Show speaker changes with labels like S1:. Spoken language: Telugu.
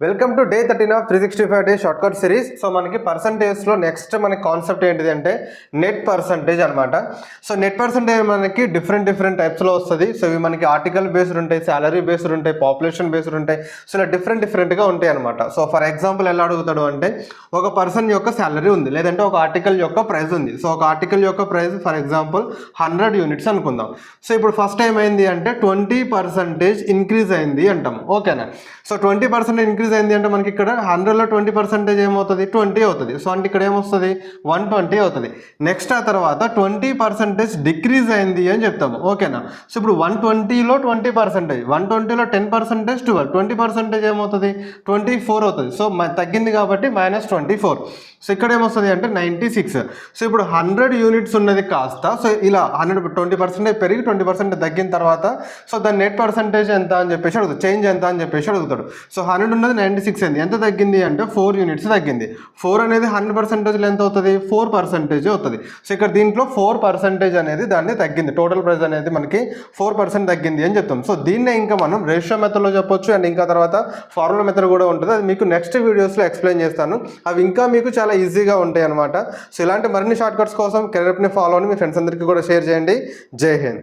S1: Welcome to day 13 of 365 day short cut series. So మనకి పర్సంటేజ్లో నెక్స్ట్ మనకి కాన్సెప్ట్ ఏంటిది అంటే నెట్ పర్సంటేజ్ అనమాట. సో నెట్ పర్సంటేజ్ మనకి డిఫరెంట్ టైప్స్లో వస్తుంది. సో ఇవి మనకి ఆర్టికల్ బేస్డ్ ఉంటాయి, శాలరీ బేస్డ్ ఉంటాయి, పాపులేషన్ బేస్డ్ ఉంటాయి. సో ఇలా డిఫరెంట్గా ఉంటాయి అనమాట. సో ఫర్ ఎగ్జాంపుల్ ఎలా అడుగుతాడు అంటే ఒక పర్సన్ యొక్క శాలరీ ఉంది, లేదంటే ఒక ఆర్టికల్ యొక్క ప్రైస్ ఉంది. సో ఒక ఆర్టికల్ యొక్క ప్రైస్ ఫర్ ఎగ్జాంపుల్ 100 యూనిట్స్ అనుకుందాం. సో ఇప్పుడు ఫస్ట్ టైం అయింది అంటే 20% ఇంక్రీజ్ అయింది అంటాం, ఓకేనా. సో 20% ఇంక్రీజ్ అయింది అంటే మనకి ఇక్కడ 100లో 20% ఏమవుతుంది, 20 అవుతుంది. సో అంటే ఇక్కడ ఏమొస్తుంది, 120 అవుతుంది. నెక్స్ట్ ఆ తర్వాత 20% డిక్రీజ్ అయింది అని చెప్తాము, ఓకేనా. సో ఇప్పుడు 120లో 20%, 120లో 10% 12, 20% ఏమవుతుంది, 24 అవుతుంది. సో తగ్గింది కాబట్టి -24. సో ఇక్కడ ఏమొస్తుంది అంటే 96. సో ఇప్పుడు 100 యూనిట్స్ ఉన్నది కాస్త సో ఇలా 20% పెరిగి 20% తగ్గిన తర్వాత సో దాని నెట్ పర్సంటేజ్ ఎంత అని చెప్పేసి అడుగుతాడు, చేంజ్ ఎంత అని చెప్పేసి అడుగుతాడు. సో 100 ఉన్నది 96 అయింది, ఎంత తగ్గింది అంటే 4 యూనిట్స్ తగ్గింది. 4 అనేది 100%లో ఎంత అవుతుంది, 4% అవుతుంది. సో ఇక్కడ దీంట్లో 4% అనేది దాన్ని తగ్గింది, టోటల్ ప్రైస్ అనేది మనకి 4% తగ్గింది అని చెప్తాం. సో దీన్నే ఇంకా మనం రేషియో మెథడ్లో చెప్పొచ్చు, అండ్ ఇంకా తర్వాత ఫార్ములా మెథడ్ కూడా ఉంటుంది. అది మీకు నెక్స్ట్ వీడియోస్లో ఎక్స్ప్లెయిన్ చేస్తాను. అవి ఇంకా మీకు చాలా ఈజీగా ఉంటాయి అనమాట. సో ఇలాంటి మరిన్ని షార్ట్ కట్స్ కోసం కెరీర్ని ఫాలో అని మీ ఫ్రెండ్స్ అందరికీ కూడా షేర్ చేయండి. జై హింద్.